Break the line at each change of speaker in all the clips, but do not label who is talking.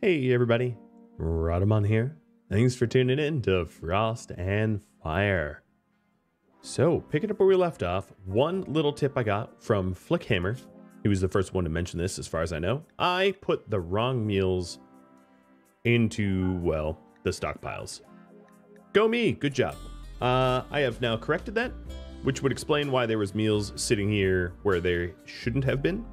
Hey everybody, Rhadamant here. Thanks for tuning in to Frost and Fire. So, picking up where we left off, one little tip I got from Flickhammer, he was the first one to mention this as far as I know. I put the wrong meals into, well, the stockpiles. Go me, good job. I have now corrected that, which would explain why there was meals sitting here where they shouldn't have been.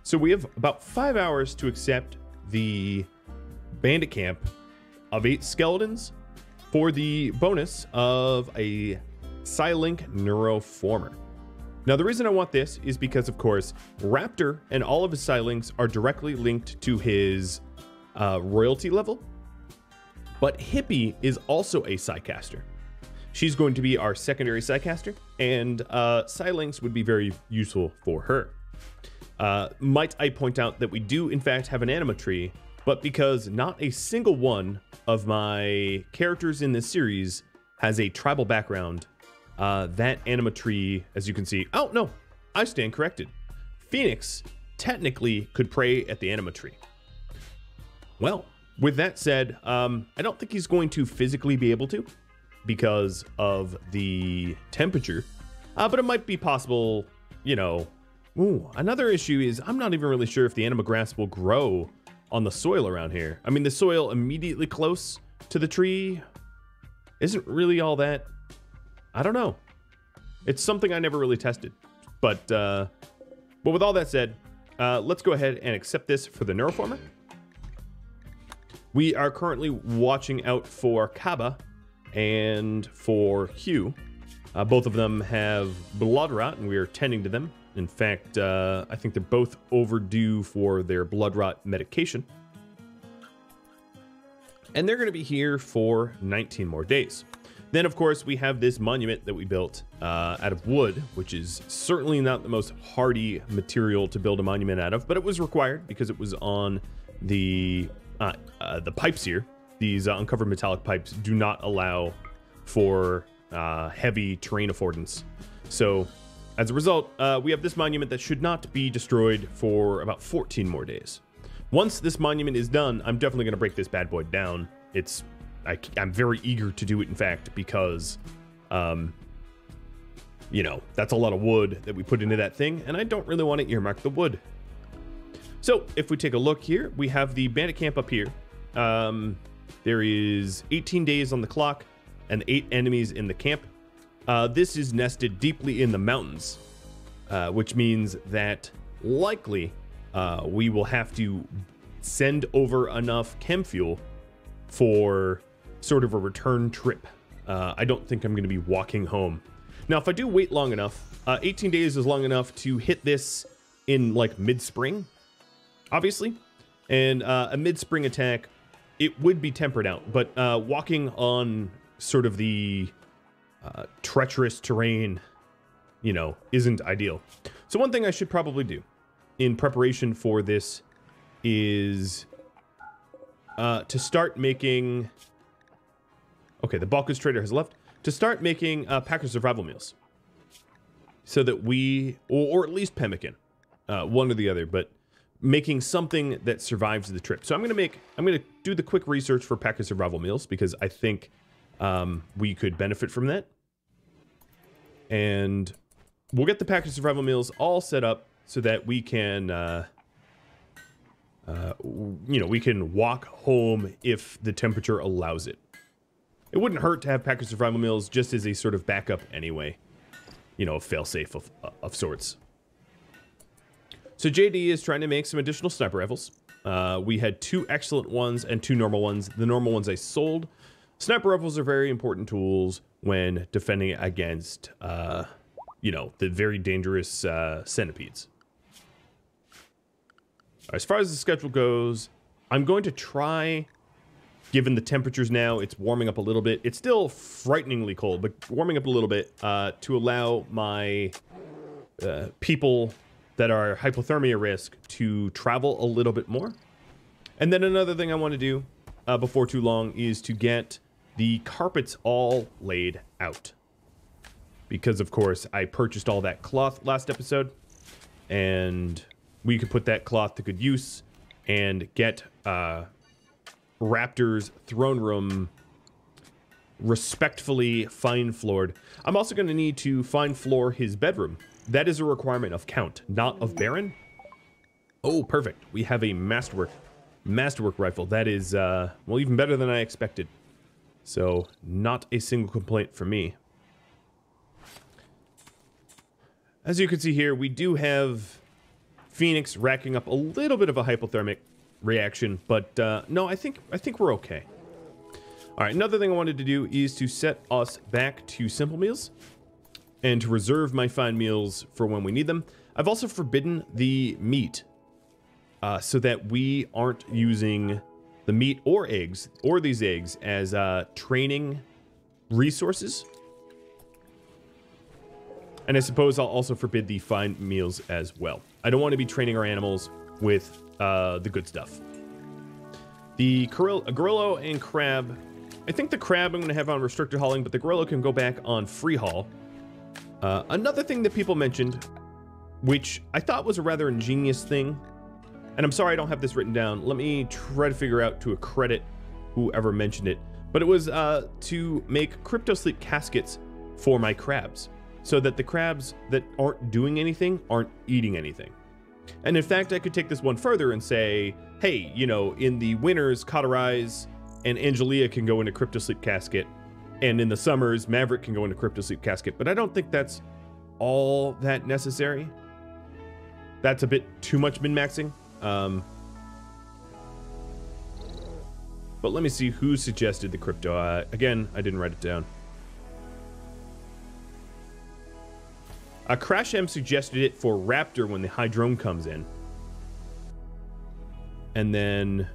So we have about 5 hours to accept the bandit camp of 8 skeletons for the bonus of a Psylink Neuroformer. Now the reason I want this is because, of course, Raptor and all of his Psylinks are directly linked to his royalty level, but Hippie is also a Psycaster. She's going to be our secondary Psycaster, and Psylinks would be very useful for her. Might I point out that we do in fact have an anima tree, but because not a single one of my characters in this series has a tribal background, that anima tree, as you can see, oh no, I stand corrected. Phoenix technically could pray at the anima tree. Well, with that said, I don't think he's going to physically be able to because of the temperature, but it might be possible, you know. Ooh, another issue is I'm not even really sure if the anima grass will grow on the soil around here. I mean, the soil immediately close to the tree isn't really all that, I don't know. It's something I never really tested. But with all that said, let's go ahead and accept this for the Neuroformer. We are currently watching out for Kaba and for Hugh. Both of them have blood rot, and we are tending to them. In fact, I think they're both overdue for their blood rot medication. And they're going to be here for 19 more days. Then, of course, we have this monument that we built out of wood, which is certainly not the most hardy material to build a monument out of, but it was required because it was on the pipes here. These uncovered metallic pipes do not allow for heavy terrain affordance. So, as a result, we have this monument that should not be destroyed for about 14 more days. Once this monument is done, I'm definitely going to break this bad boy down. I'm very eager to do it, in fact, because, you know, that's a lot of wood that we put into that thing, and I don't really want to earmark the wood. So, if we take a look here, we have the bandit camp up here. There is 18 days on the clock and 8 enemies in the camp. This is nested deeply in the mountains, which means that likely we will have to send over enough chem fuel for sort of a return trip. I don't think I'm going to be walking home. Now, if I do wait long enough, 18 days is long enough to hit this in like mid-spring, obviously. And a mid-spring attack, it would be tempered out, but walking on sort of the treacherous terrain, you know, isn't ideal. So one thing I should probably do in preparation for this is to start making, okay, the Balkans trader has left, to start making Packer survival meals so that we, or at least pemmican, one or the other, but making something that survives the trip. So I'm going to do the quick research for Packer survival meals because I think we could benefit from that. And we'll get the package survival meals all set up so that we can, you know, we can walk home if the temperature allows it. It wouldn't hurt to have package survival meals just as a sort of backup anyway. You know, a failsafe of sorts. So JD is trying to make some additional sniper rifles. We had 2 excellent ones and 2 normal ones. The normal ones I sold. Sniper rifles are very important tools when defending against, you know, the very dangerous centipedes. As far as the schedule goes, I'm going to try, given the temperatures now, it's warming up a little bit. It's still frighteningly cold, but warming up a little bit to allow my people that are hypothermia risk to travel a little bit more. And then another thing I want to do before too long is to get the carpets all laid out. Because, of course, I purchased all that cloth last episode, and we could put that cloth to good use and get Raptor's throne room respectfully fine floored. I'm also going to need to fine floor his bedroom. That is a requirement of Count, not of Baron. Oh, perfect. We have a masterwork rifle. That is, well, even better than I expected. So, not a single complaint from me. As you can see here, we do have Phoenix racking up a little bit of a hypothermic reaction, but no, I think we're okay. All right, another thing I wanted to do is to set us back to simple meals and to reserve my fine meals for when we need them. I've also forbidden the meat so that we aren't using the meat or eggs, or these eggs, as training resources. And I suppose I'll also forbid the fine meals as well. I don't want to be training our animals with the good stuff. The Gorillo and Crab, I think the Crab I'm going to have on restricted hauling, but the Gorillo can go back on free haul. Another thing that people mentioned, which I thought was a rather ingenious thing, and I'm sorry I don't have this written down. Let me try to figure out to accredit whoever mentioned it. But it was to make crypto sleep caskets for my crabs, so that the crabs that aren't doing anything aren't eating anything. And in fact, I could take this one further and say, hey, you know, in the winters, Cauterize and Angelia can go into crypto sleep casket, and in the summers, Maverick can go into crypto sleep casket. But I don't think that's all that necessary. That's a bit too much min-maxing. But let me see who suggested the crypto. Again, I didn't write it down. Crash M suggested it for Raptor when the Hydrome comes in. And then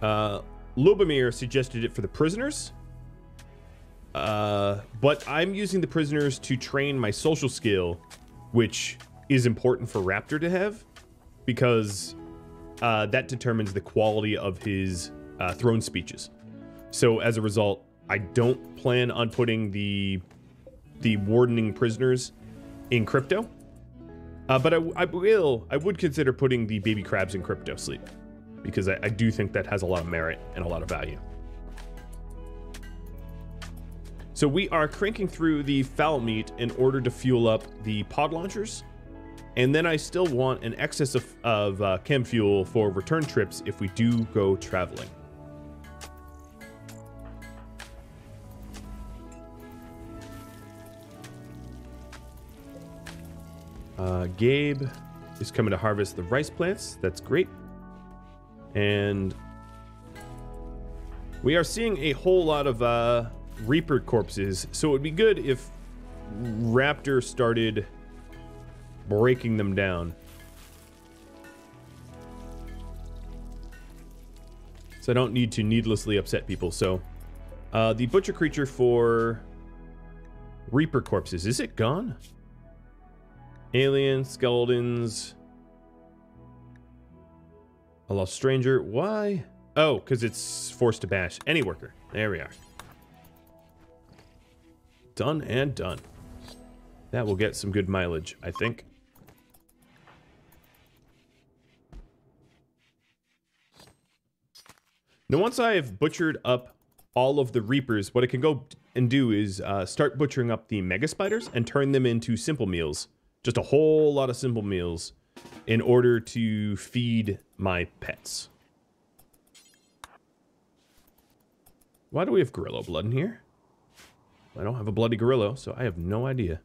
Lubomir suggested it for the prisoners. But I'm using the prisoners to train my social skill, which is important for Raptor to have, because that determines the quality of his throne speeches. So as a result, I don't plan on putting the wardening prisoners in crypto, but I would consider putting the baby crabs in crypto sleep, because I do think that has a lot of merit and a lot of value. So we are cranking through the fowl meat in order to fuel up the pod launchers, and then I still want an excess of chem fuel for return trips if we do go traveling. Gabe is coming to harvest the rice plants. That's great. And we are seeing a whole lot of Reaper corpses, so it would be good if Raptor started breaking them down. So I don't need to needlessly upset people. So the butcher creature for Reaper corpses, is it gone? Alien, skeletons. A lost stranger. Why? Oh, because it's forced to bash. Any worker. There we are. Done and done. That will get some good mileage, I think. Now, once I have butchered up all of the Reapers, what I can go and do is start butchering up the Mega Spiders and turn them into simple meals. Just a whole lot of simple meals in order to feed my pets. Why do we have Gorillo blood in here? I don't have a bloody Gorillo, so I have no idea.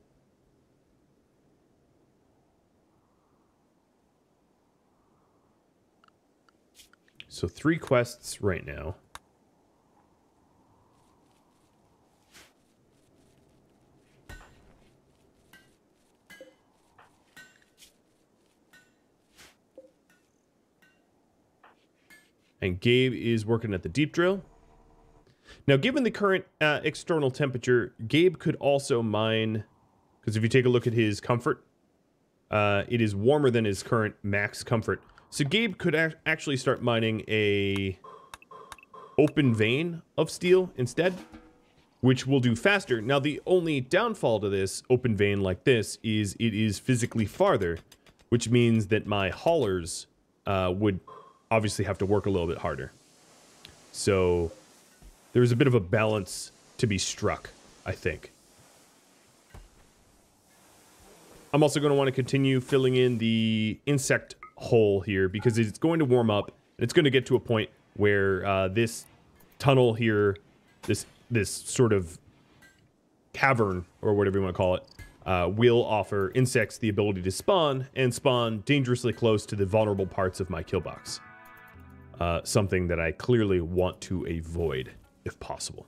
So 3 quests right now. And Gabe is working at the deep drill. Now, given the current external temperature, Gabe could also mine, because if you take a look at his comfort, it is warmer than his current max comfort. So Gabe could actually start mining a open vein of steel instead, which will do faster. Now, the only downfall to this open vein like this is it is physically farther which means that my haulers would obviously have to work a little bit harder. So there's a bit of a balance to be struck, I think. I'm also going to want to continue filling in the insect hole here because it's going to warm up and it's going to get to a point where this tunnel here, this sort of cavern or whatever you want to call it, will offer insects the ability to spawn and spawn dangerously close to the vulnerable parts of my kill box. Something that I clearly want to avoid if possible.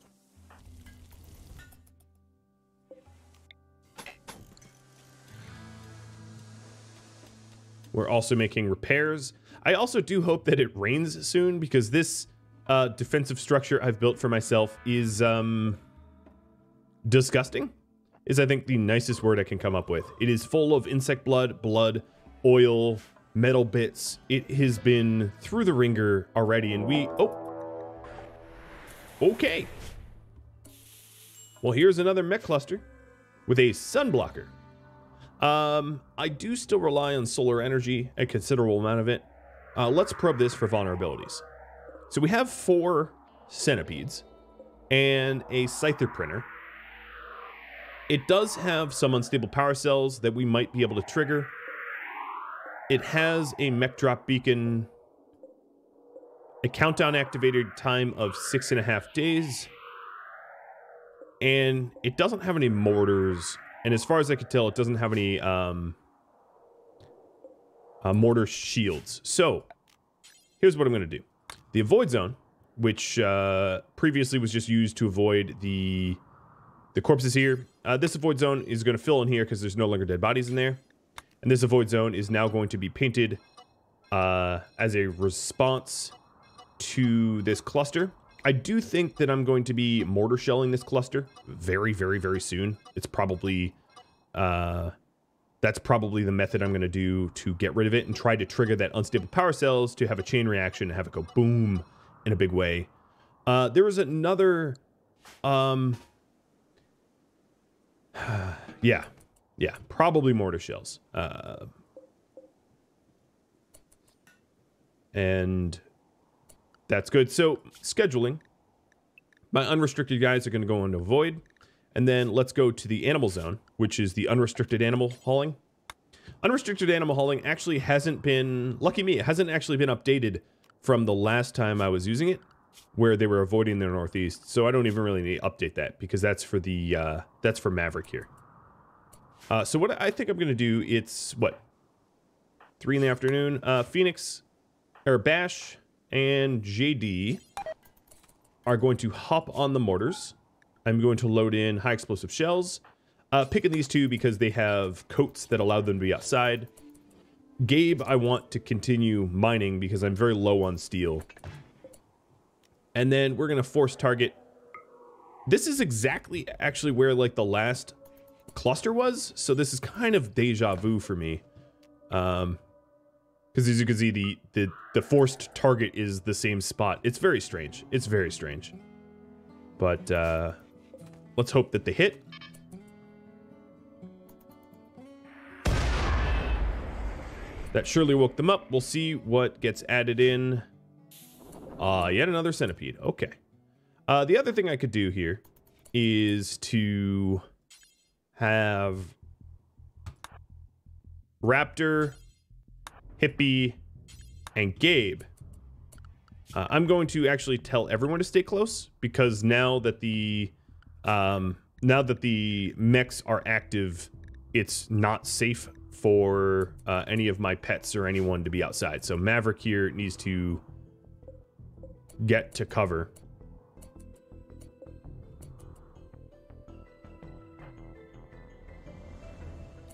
We're also making repairs. I also do hope that it rains soon because this defensive structure I've built for myself is disgusting, is I think the nicest word I can come up with. It is full of insect blood, oil, metal bits. It has been through the ringer already, and okay. Well, here's another mech cluster with a sun blocker. I do still rely on solar energy, a considerable amount of it. Let's probe this for vulnerabilities. So we have 4 centipedes and a scyther printer. It does have some unstable power cells that we might be able to trigger. It has a mech drop beacon, a countdown activated time of 6.5 days, and it doesn't have any mortars. And as far as I can tell, it doesn't have any mortar shields. So here's what I'm going to do. The avoid zone, which previously was just used to avoid the corpses here. This avoid zone is going to fill in here because there's no longer dead bodies in there. And this avoid zone is now going to be painted as a response to this cluster. I do think that I'm going to be mortar shelling this cluster very, very, very soon. It's probably, that's probably the method I'm going to do to get rid of it and try to trigger that unstable power cells to have a chain reaction and have it go boom in a big way. There was another, yeah, probably mortar shells. And that's good. So scheduling, my unrestricted guys are going to go into void, and then let's go to the animal zone, which is the unrestricted animal hauling. Unrestricted animal hauling actually hasn't been, lucky me, it hasn't actually been updated from the last time I was using it, where they were avoiding the northeast. So I don't even really need to update that because that's for the that's for Maverick here. So what I think I'm going to do, it's what, 3 in the afternoon. Phoenix or Bash and JD are going to hop on the mortars. I'm going to load in high explosive shells. Picking these 2 because they have coats that allow them to be outside. Gabe, I want to continue mining because I'm very low on steel. And then we're going to force target. This is exactly actually where like the last cluster was. So this is kind of deja vu for me. Because as you can see, the forced target is the same spot. It's very strange. It's very strange. But let's hope that they hit. That surely woke them up. We'll see what gets added in. Yet another centipede. Okay. The other thing I could do here is to have Raptor, Hippie, and Gabe. I'm going to actually tell everyone to stay close because now that the mechs are active, it's not safe for any of my pets or anyone to be outside. So Maverick here needs to get to cover.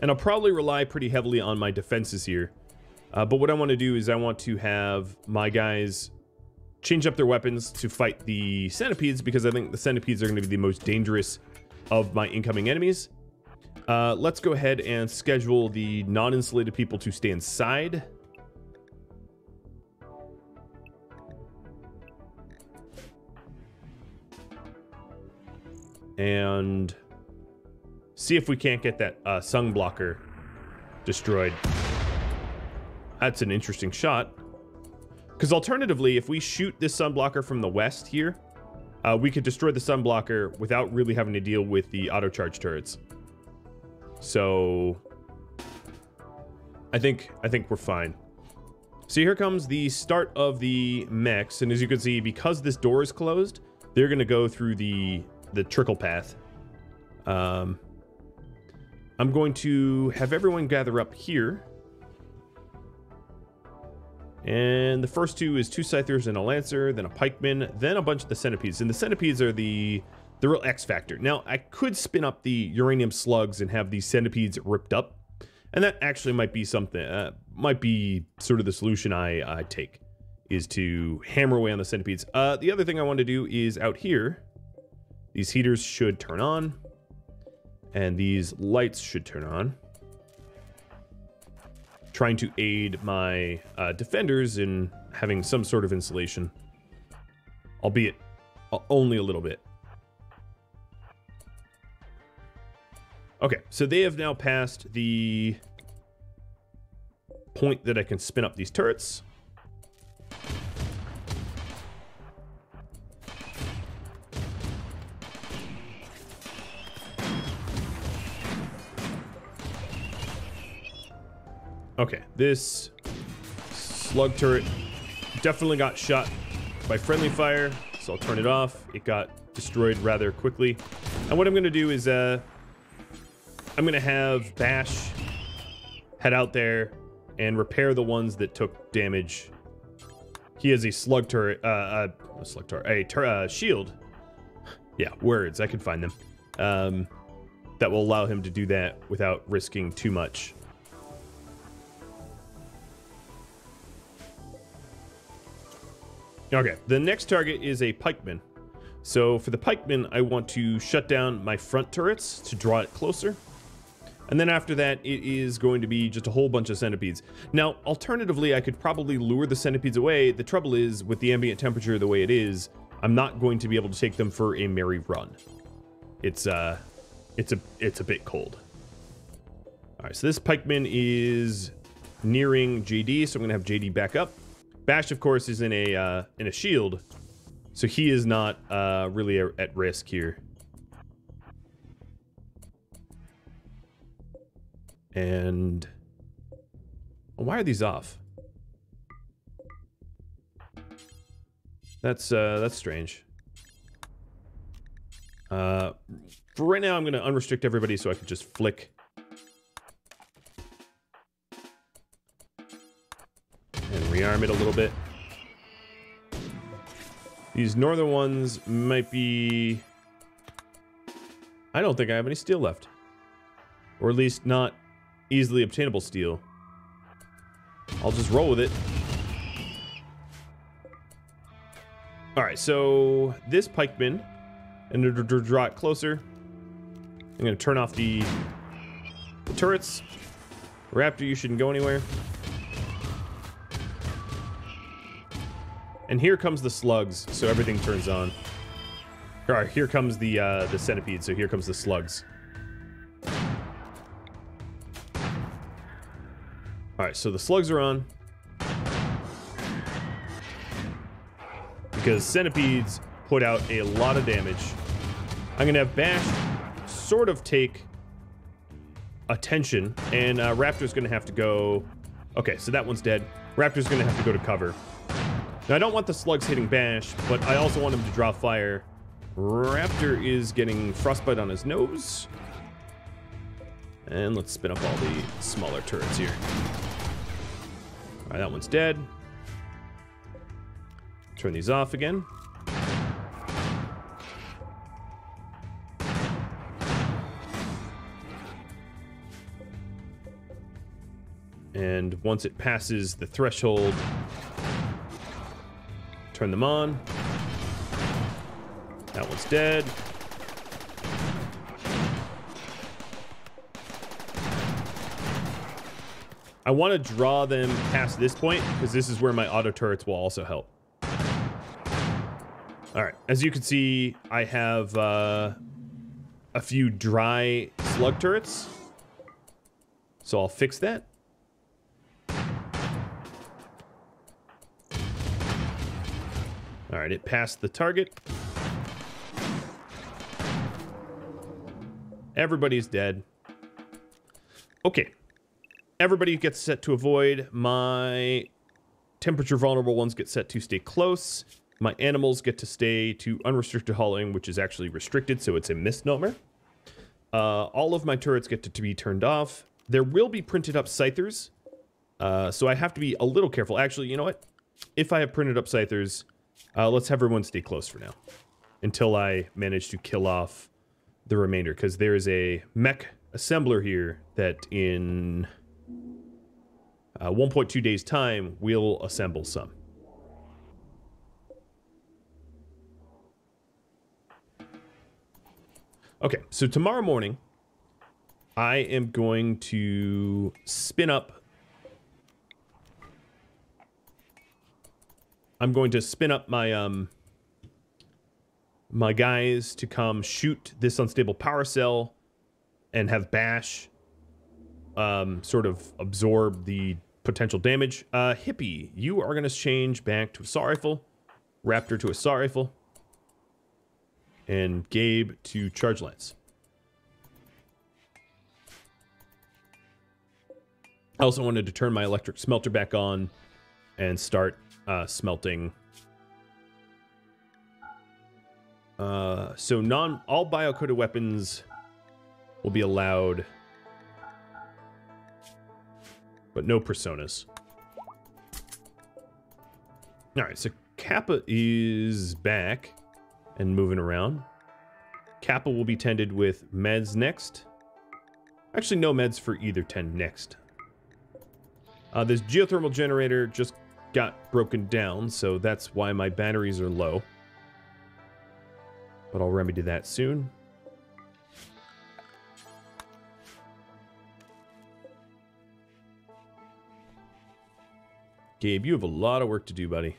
And I'll probably rely pretty heavily on my defenses here. But what I want to do is I want to have my guys change up their weapons to fight the centipedes because I think the centipedes are going to be the most dangerous of my incoming enemies. Let's go ahead and schedule the non-insulated people to stay inside. And see if we can't get that sun blocker destroyed. That's an interesting shot. Because alternatively, if we shoot this sunblocker from the west here, we could destroy the sunblocker without really having to deal with the auto charge turrets. So I think we're fine. So here comes the start of the mechs, and as you can see, because this door is closed, they're going to go through the trickle path. I'm going to have everyone gather up here. And the first two is 2 Scythers and a Lancer, then a Pikeman, then a bunch of the Centipedes. And the Centipedes are the real X factor. Now, I could spin up the Uranium Slugs and have these Centipedes ripped up. And that actually might be something, might be sort of the solution I take, is to hammer away on the Centipedes. The other thing I want to do is out here, these heaters should turn on, and these lights should turn on. Trying to aid my defenders in having some sort of insulation, albeit only a little bit. Okay, so they have now passed the point that I can spin up these turrets. Okay, this slug turret definitely got shot by friendly fire, so I'll turn it off. It got destroyed rather quickly. And what I'm going to do is I'm going to have Bash head out there and repair the ones that took damage. He has a slug turret, a shield. Yeah, words, I can find them. That will allow him to do that without risking too much. Okay, the next target is a pikeman. So for the pikeman, I want to shut down my front turrets to draw it closer. And then after that, it is going to be just a whole bunch of centipedes. Now, alternatively, I could probably lure the centipedes away. The trouble is, with the ambient temperature the way it is, I'm not going to be able to take them for a merry run. It's a bit cold. All right, so this pikeman is nearing JD, so I'm gonna have JD back up. Bash, of course, is in a shield, so he is not really at risk here. And why are these off? That's strange. For right now, I'm going to unrestrict everybody so I can just flick. And rearm it a little bit. These northern ones might be... I don't think I have any steel left. Or at least not easily obtainable steel. I'll just roll with it. Alright, so this pikeman, and to draw it closer, I'm going to turn off the turrets. Raptor, you shouldn't go anywhere. And here comes the slugs, so everything turns on. Alright, here comes the centipede, so here comes the slugs. Alright, so the slugs are on. Because centipedes put out a lot of damage. I'm going to have Bash sort of take attention, and Raptor's going to have to go... Okay, so that one's dead. Raptor's going to have to go to cover. Now, I don't want the slugs hitting Bash, but I also want him to draw fire. Raptor is getting frostbite on his nose. And let's spin up all the smaller turrets here. All right, that one's dead. Turn these off again. And once it passes the threshold, turn them on. That one's dead. I want to draw them past this point, because this is where my auto turrets will also help. Alright, as you can see, I have a few dry slug turrets. So I'll fix that. All right, it passed the target. Everybody's dead. Okay. Everybody gets set to avoid. My temperature vulnerable ones get set to stay close. My animals get to stay to unrestricted hauling, which is actually restricted, so it's a misnomer. All of my turrets get to be turned off. There will be printed up scythers, so I have to be a little careful. Actually, you know what? If I have printed up scythers, let's have everyone stay close for now until I manage to kill off the remainder, because there is a mech assembler here that in 1.2 days time will assemble some. Okay, so tomorrow morning I am going to spin up. I'm going to spin up my my guys to come shoot this unstable power cell and have Bash sort of absorb the potential damage. Hippie, you are going to change back to assault rifle. Raptor to assault rifle. And Gabe to charge lance. I also wanted to turn my electric smelter back on and start smelting. So all bio-coded weapons will be allowed, but no personas. All right, so Kappa is back and moving around. Kappa will be tended with meds next. Actually, no meds for either tend next. This geothermal generator just got broken down, so that's why my batteries are low. But I'll remedy that soon. Gabe, you have a lot of work to do, buddy.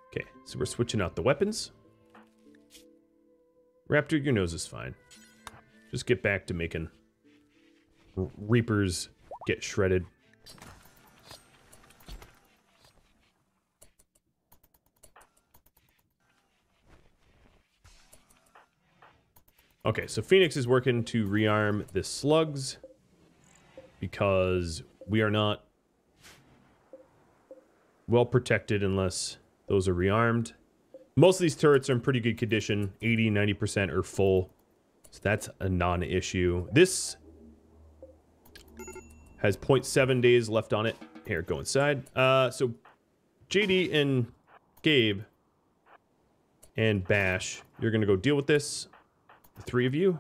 Okay, so we're switching out the weapons. Raptor, your nose is fine. Just get back to making Reapers get shredded. Okay, so Phoenix is working to rearm the slugs because we are not well protected unless those are rearmed. Most of these turrets are in pretty good condition. 80, 90% are full. So that's a non-issue. This has 0.7 days left on it. Here, go inside. So JD and Gabe and Bash, you're going to go deal with this. The three of you.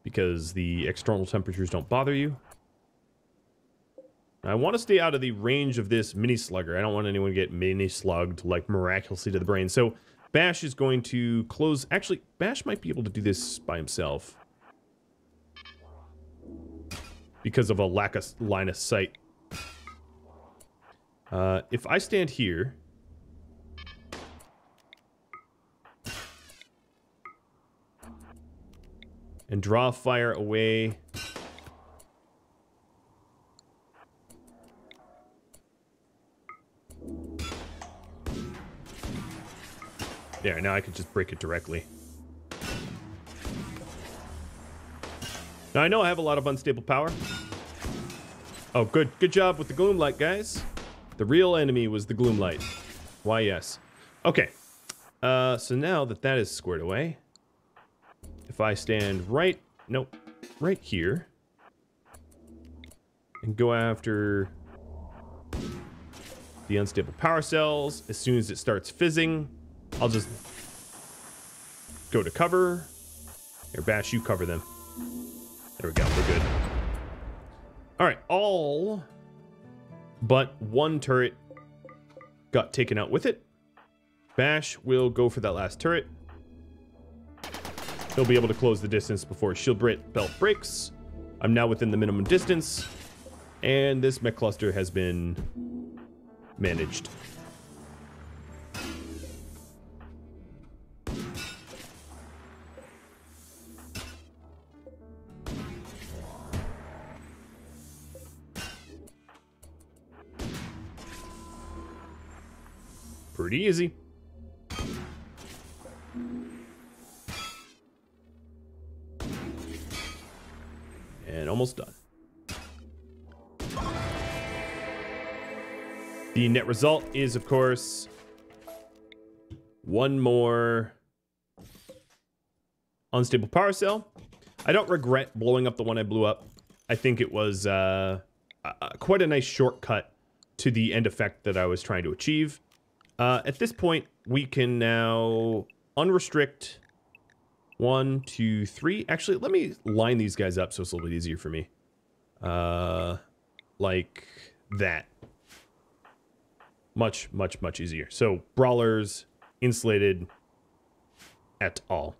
Because the external temperatures don't bother you. I want to stay out of the range of this mini slugger. I don't want anyone to get mini slugged like miraculously to the brain. So Bash is going to close. Actually, Bash might be able to do this by himself because of a lack of line of sight. If I stand here and draw fire away. There, now I can just break it directly. Now I know I have a lot of unstable power. Oh, good job with the gloom light, guys. The real enemy was the gloom light. Why, yes. Okay. So now that that is squared away, if I stand right here, and go after the unstable power cells, as soon as it starts fizzing, I'll just go to cover. Here, Bash, you cover them. There we go, we're good. All right, all but one turret got taken out with it. Bash will go for that last turret. He'll be able to close the distance before shield belt breaks. I'm now within the minimum distance, and this mech cluster has been managed. Pretty easy. And almost done. The net result is, of course, one more unstable power cell. I don't regret blowing up the one I blew up. I think it was quite a nice shortcut to the end effect that I was trying to achieve. At this point, we can now unrestrict 1, 2, 3. Actually, let me line these guys up so it's a little bit easier for me. Like that. Much, much, much easier. So, brawlers, insulated, et al.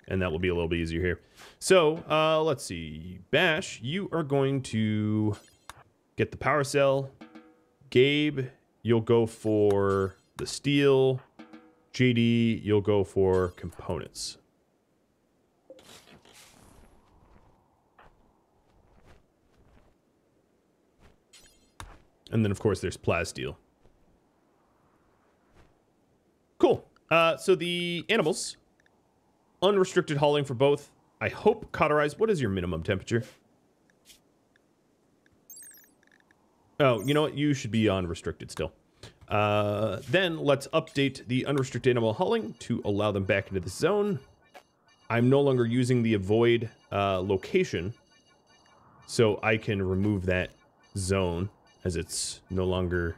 And that will be a little bit easier here. So, let's see. Bash, you are going to get the power cell. Gabe, you'll go for the steel. JD, you'll go for components. And then, of course, there's plasteel. Cool. So the animals, unrestricted hauling for both. I hope cauterized. What is your minimum temperature? Oh, you know what? You should be on restricted still. Then let's update the unrestricted animal hauling to allow them back into the zone. I'm no longer using the avoid location, so I can remove that zone as it's no longer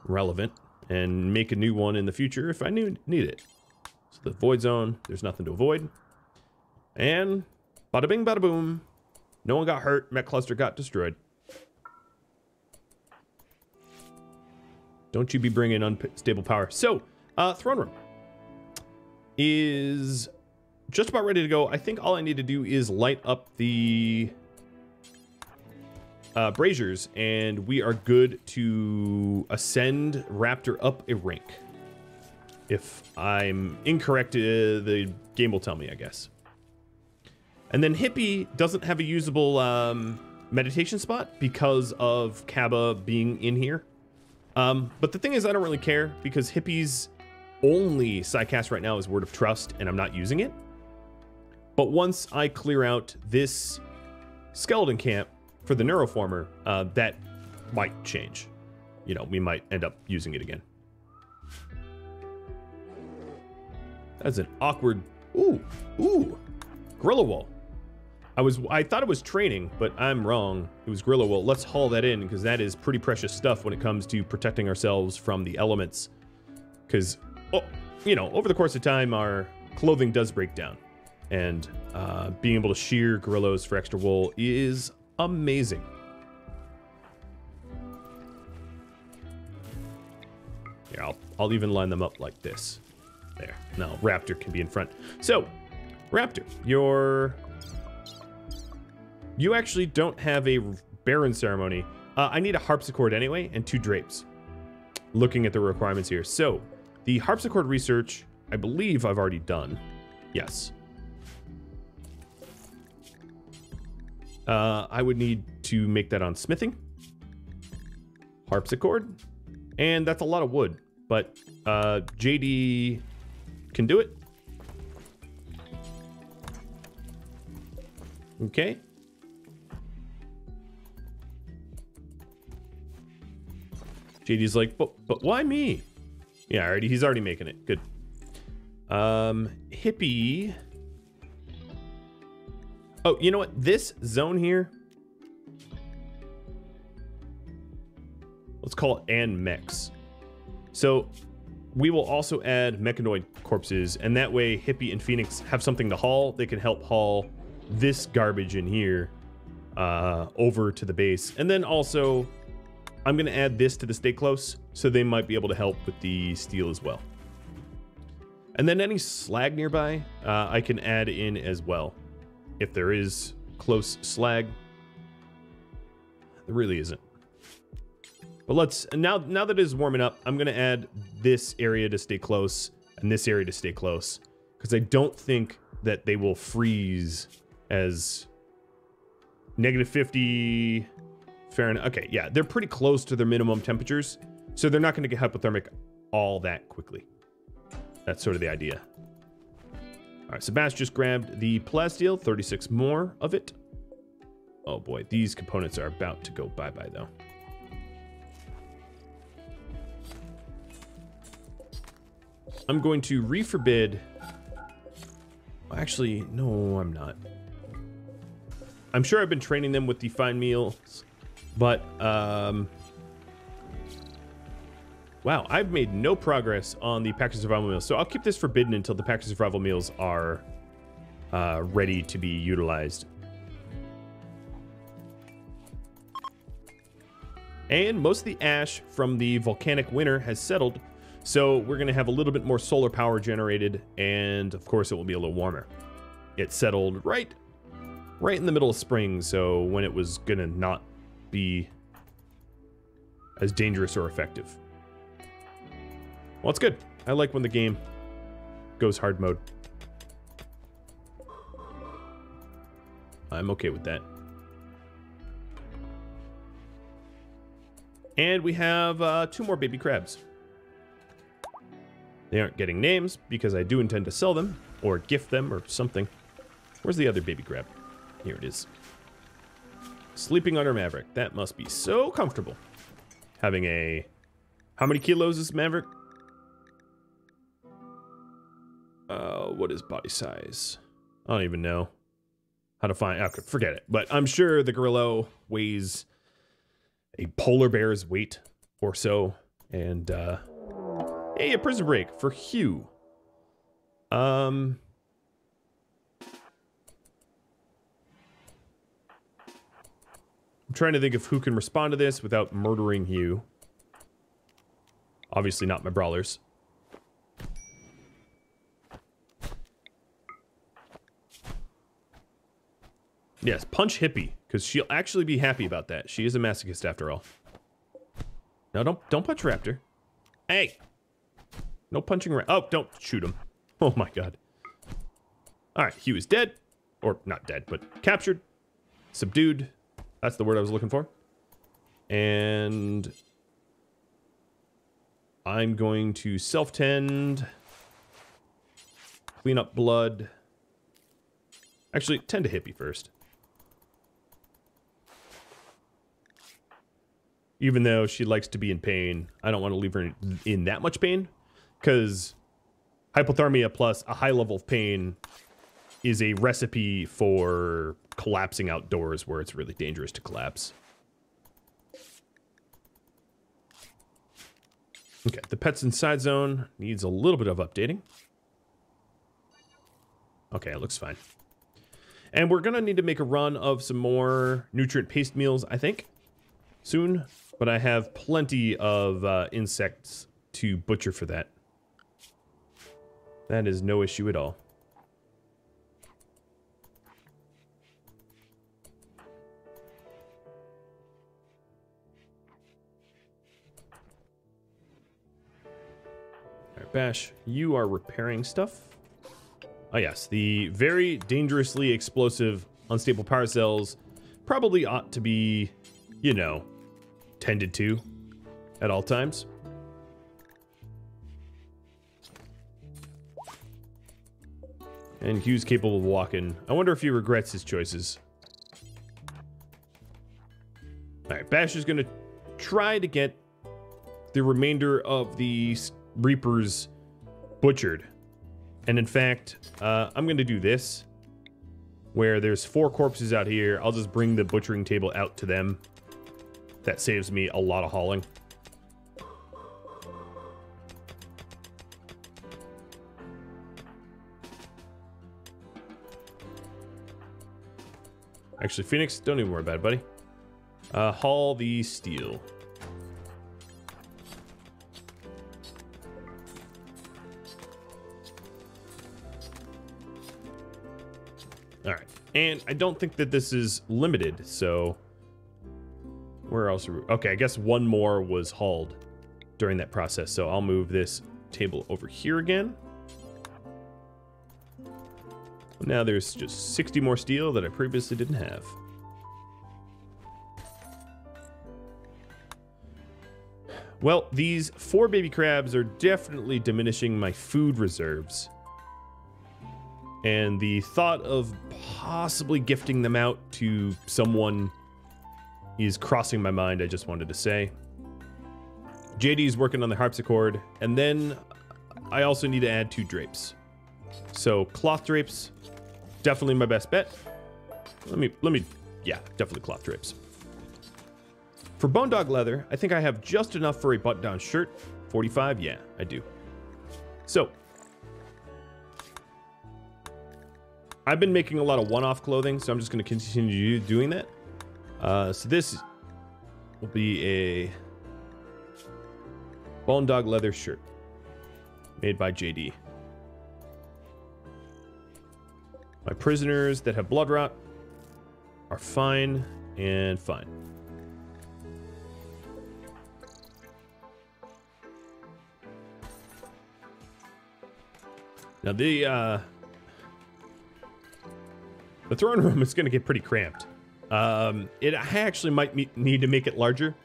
relevant, and make a new one in the future if I need it. So the void zone, there's nothing to avoid. And bada bing, bada boom. No one got hurt. Mech cluster got destroyed. Don't you be bringing unstable power. So, throne room is just about ready to go. I think all I need to do is light up the braziers, and we are good to ascend Raptor up a rank. If I'm incorrect, the game will tell me, I guess. And then Hippie doesn't have a usable meditation spot because of Kaba being in here. But the thing is, I don't really care because Hippie's only Psycast right now is Word of Trust, and I'm not using it. But once I clear out this skeleton camp for the Neuroformer, that might change. You know, we might end up using it again. That's an awkward... Ooh. Gorilla Wool. I thought it was training, but I'm wrong. It was Gorilla Wool. Let's haul that in, because that is pretty precious stuff when it comes to protecting ourselves from the elements. Because, you know, over the course of time, our clothing does break down. And being able to shear gorillas for extra wool is amazing. Here, I'll even line them up like this. There. Now, Raptor can be in front. So, Raptor, you actually don't have a Baron ceremony. I need a harpsichord anyway, and 2 drapes. Looking at the requirements here. So, the harpsichord research, I believe I've already done. Yes. I would need to make that on smithing. Harpsichord. And that's a lot of wood. But JD can do it. Okay. JD's like, but why me? Yeah, he's already making it. Good. Hippie. Oh, you know what? This zone here, let's call it and mechs. So we will also add mechanoid corpses, and that way Hippie and Phoenix have something to haul. They can help haul this garbage in here over to the base. And then also, I'm going to add this to the stay close, so they might be able to help with the steel as well. And then any slag nearby, I can add in as well. If there is close slag, there really isn't. But let's, now that it is warming up, I'm going to add this area to stay close and this area to stay close, because I don't think that they will freeze as -50 Fahrenheit. Okay, yeah, they're pretty close to their minimum temperatures, so they're not going to get hypothermic all that quickly. That's sort of the idea. All right, Sebastian just grabbed the plasteel, 36 more of it. Oh boy, these components are about to go bye-bye though. I'm going to reforbid. Actually, no, I'm not. I'm sure I've been training them with the fine meals, but wow, I've made no progress on the package survival meals, so I'll keep this forbidden until the package survival meals are ready to be utilized. And most of the ash from the volcanic winter has settled, so we're going to have a little bit more solar power generated, and of course it will be a little warmer. It settled right in the middle of spring, so when it was going to not be as dangerous or effective. Well, it's good. I like when the game goes hard mode. I'm okay with that. And we have 2 more baby crabs. They aren't getting names because I do intend to sell them or gift them or something. Where's the other baby crab? Here it is. Sleeping under Maverick. That must be so comfortable. Having a... How many kilos is Maverick? What is body size? I don't even know how to find... Okay, forget it. But I'm sure the Gorillo weighs a polar bear's weight or so. And, hey, a prison break for Hugh. I'm trying to think of who can respond to this without murdering Hugh. Obviously not my brawlers. Yes, punch Hippie, because she'll actually be happy about that. She is a masochist after all. No, don't punch Raptor. Hey! No punching Oh, don't shoot him. Oh my god. Alright, Hugh is dead. Or, not dead, but captured. Subdued. That's the word I was looking for. And... I'm going to self-tend. Clean up blood. Actually, tend to Hippie first. Even though she likes to be in pain, I don't want to leave her in that much pain. Because hypothermia plus a high level of pain is a recipe for collapsing outdoors where it's really dangerous to collapse. Okay, the pets inside zone needs a little bit of updating. Okay, it looks fine. And we're going to need to make a run of some more nutrient paste meals, I think, soon. But I have plenty of insects to butcher for that. That is no issue at all. All right, Bash, you are repairing stuff. Oh yes, the very dangerously explosive unstable power cells probably ought to be, you know, tended to at all times. And Hugh's capable of walking. I wonder if he regrets his choices. Alright, Bash is going to try to get the remainder of the Reapers butchered. And in fact, I'm going to do this. Where there's 4 corpses out here, I'll just bring the butchering table out to them. That saves me a lot of hauling. Actually, Phoenix, don't even worry about it, buddy. Haul the steel. All right, and I don't think that this is limited, so... Where else are we? Okay, I guess one more was hauled during that process, so I'll move this table over here again. Now there's just 60 more steel that I previously didn't have. Well, these 4 baby crabs are definitely diminishing my food reserves. And the thought of possibly gifting them out to someone is crossing my mind, I just wanted to say. JD's working on the harpsichord, and then I also need to add 2 drapes. So cloth drapes, definitely my best bet. Yeah, definitely cloth drapes. For bone dog leather, I think I have just enough for a button-down shirt. 45, yeah, I do. So I've been making a lot of one-off clothing, so I'm just going to continue doing that. So this will be a bone dog leather shirt made by JD. My prisoners that have blood rot are fine and fine. Now the throne room is going to get pretty cramped. I actually might need to make it larger,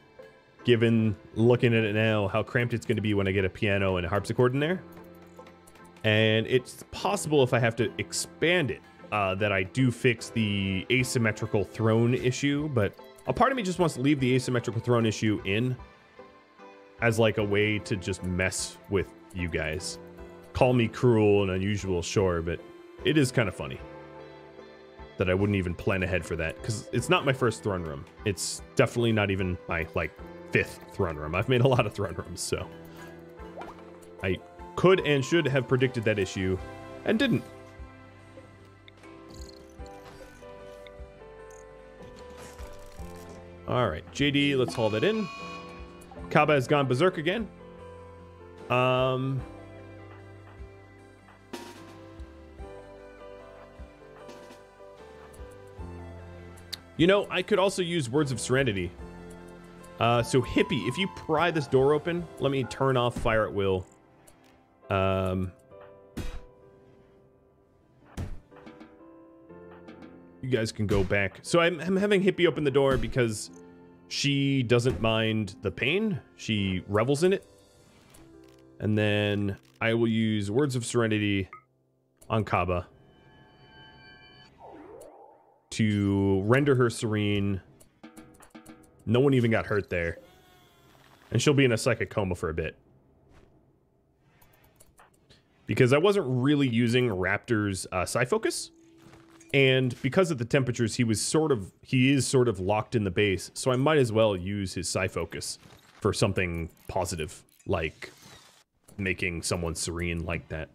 given looking at it now how cramped it's going to be when I get a piano and a harpsichord in there. And it's possible if I have to expand it that I do fix the asymmetrical throne issue, but a part of me just wants to leave the asymmetrical throne issue in as like a way to just mess with you guys. Call me cruel and unusual, sure, but it is kind of funny that I wouldn't even plan ahead for that, because it's not my first throne room. It's definitely not even my, like, 5th throne room. I've made a lot of throne rooms, so I could and should have predicted that issue and didn't. All right, JD, let's haul that in. Kaba has gone berserk again. You know, I could also use Words of Serenity. So Hippie, if you pry this door open, let me turn off Fire at Will. You guys can go back. So I'm having Hippie open the door because she doesn't mind the pain. She revels in it. And then I will use Words of Serenity on Kaba to render her serene. No one even got hurt there. And she'll be in a psychic coma for a bit. Because I wasn't really using Raptor's Psi Focus. And because of the temperatures, he is sort of locked in the base. So I might as well use his Psi Focus for something positive, like making someone serene like that.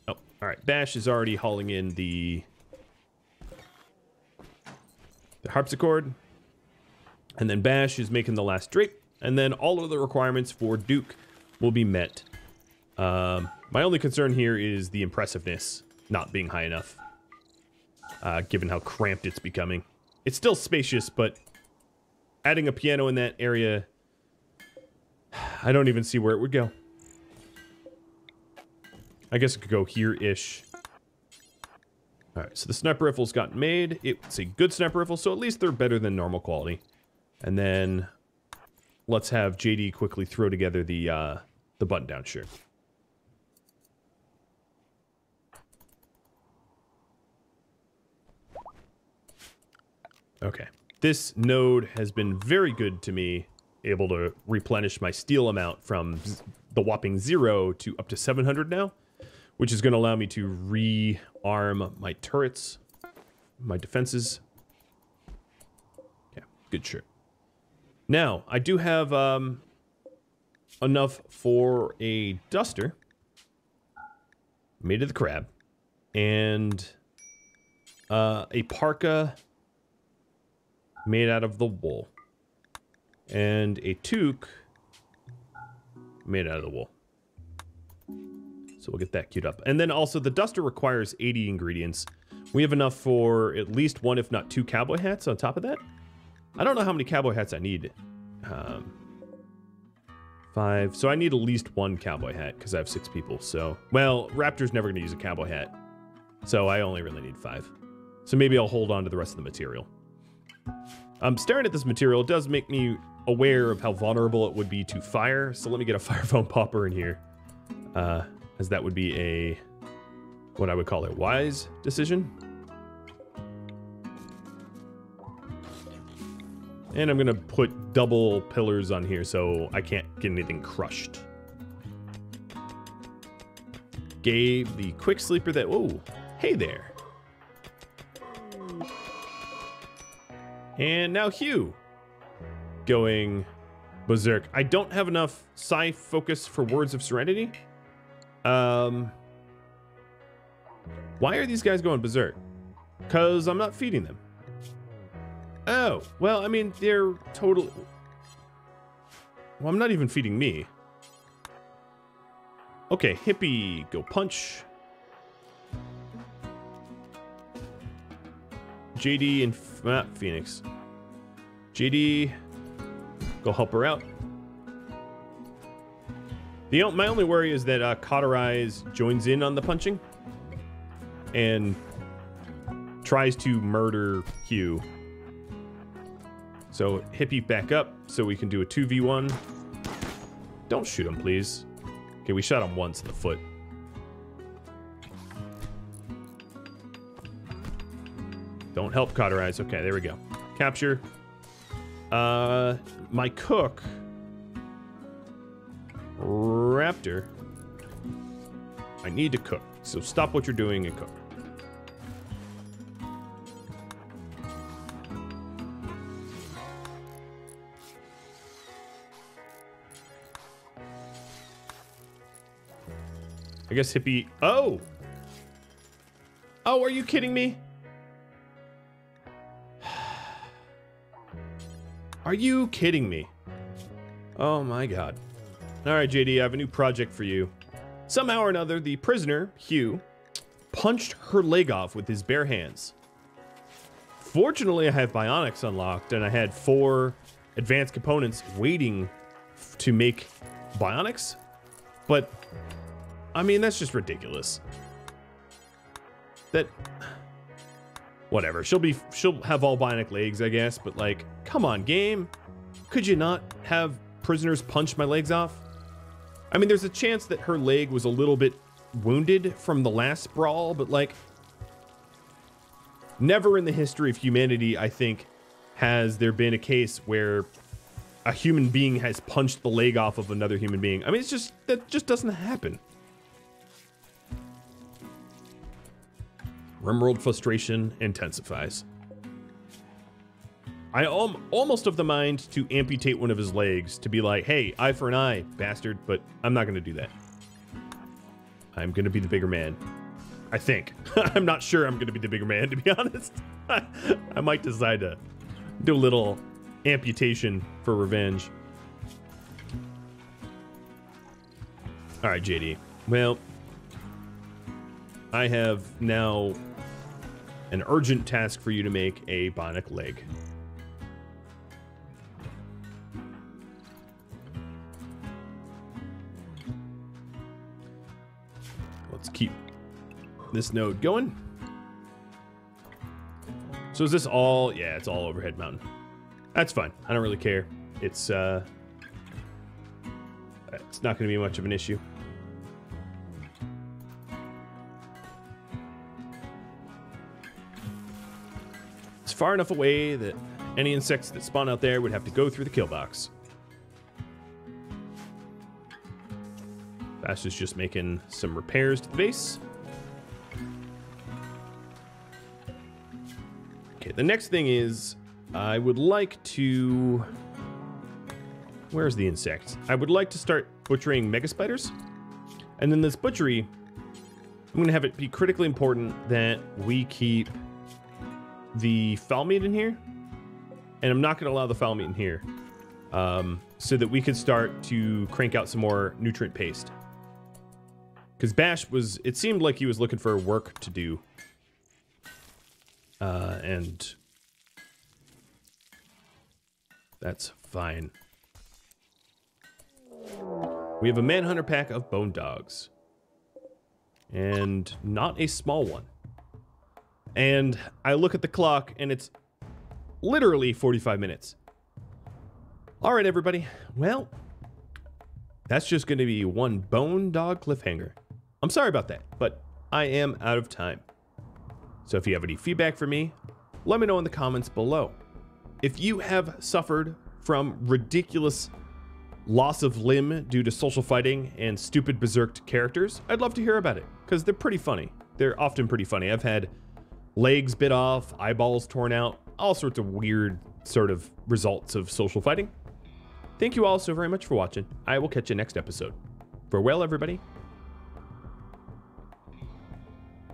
Oh, all right. Bash is already hauling in the harpsichord, and then Bash is making the last drape, and then all of the requirements for Duke will be met. My only concern here is the impressiveness not being high enough, given how cramped it's becoming. It's still spacious, but adding a piano in that area, I don't even see where it would go. I guess it could go here-ish. Alright, so the sniper rifle's gotten made. It's a good sniper rifle, so at least they're better than normal quality. And then let's have JD quickly throw together the button-down shirt. Okay. This node has been very good to me, able to replenish my steel amount from the whopping 0 to up to 700 now, which is going to allow me to re-arm my turrets, my defenses. Yeah, good shirt. Now, I do have enough for a duster made of the crab, and a parka made out of the wool, and a toque made out of the wool. So we'll get that queued up. And then also the duster requires 80 ingredients. We have enough for at least 1, if not 2 cowboy hats on top of that. I don't know how many cowboy hats I need. 5. So I need at least 1 cowboy hat because I have 6 people. So, well, Raptor's never going to use a cowboy hat. So I only really need 5. So maybe I'll hold on to the rest of the material. Staring at this material does make me aware of how vulnerable it would be to fire, so let me get a fire foam popper in here. As that would be a, what I would call a wise decision. And I'm gonna put double pillars on here so I can't get anything crushed. Gave the quick sleeper that, oh, hey there. And now Hugh going berserk. I don't have enough psi focus for Words of Serenity. Why are these guys going berserk? Because I'm not feeding them. Oh, well, I mean, they're totally... Well, I'm not even feeding me. Okay, Hippie, go punch. JD and Phoenix. JD, go help her out. My only worry is that Cauterize joins in on the punching and tries to murder Hugh. So Hippie back up so we can do a 2v1. Don't shoot him, please. Okay, we shot him once in the foot. Don't help Cauterize. Okay, there we go. Capture. My cook. Raptor. I need to cook. So stop what you're doing and cook. I guess Hippie... Oh! Oh, are you kidding me? Are you kidding me? Oh my god. Alright, JD, I have a new project for you. Somehow or another, the prisoner, Hugh, punched her leg off with his bare hands. Fortunately, I have bionics unlocked, and I had 4 advanced components waiting to make bionics. But... I mean, that's just ridiculous. That... Whatever. She'll have all bionic legs, I guess, but like, come on, game. Could you not have prisoners punch my legs off? I mean, there's a chance that her leg was a little bit wounded from the last brawl, but like, never in the history of humanity, I think, has there been a case where a human being has punched the leg off of another human being. I mean, it's just, that just doesn't happen. RimWorld frustration intensifies. I almost of the mind to amputate one of his legs to be like, hey, eye for an eye, bastard, but I'm not going to do that. I'm going to be the bigger man. I think. I'm not sure I'm going to be the bigger man, to be honest. I might decide to do a little amputation for revenge. All right, JD. Well, I have now an urgent task for you to make a bionic leg. Let's keep this node going. So is this all? Yeah, it's all overhead mountain. That's fine. I don't really care. It's not going to be much of an issue. It's far enough away that any insects that spawn out there would have to go through the kill box. Bash is just making some repairs to the base. Okay, the next thing is I would like to... Where's the insect? I would like to start butchering mega spiders. And then this butchery, I'm going to have it be critically important that we keep the foul meat in here. And I'm not going to allow the foul meat in here. So that we could start to crank out some more nutrient paste. Because Bash was, it seemed like he was looking for work to do. And that's fine. We have a Manhunter pack of bone dogs. And not a small one. And I look at the clock and it's literally 45 minutes. All right, everybody. Well, that's just going to be one bone dog cliffhanger. I'm sorry about that, but I am out of time. So if you have any feedback for me, let me know in the comments below. If you have suffered from ridiculous loss of limb due to social fighting and stupid berserked characters, I'd love to hear about it, because they're pretty funny. They're often pretty funny. I've had legs bit off, eyeballs torn out, all sorts of weird sort of results of social fighting. Thank you all so very much for watching. I will catch you next episode. Farewell, everybody.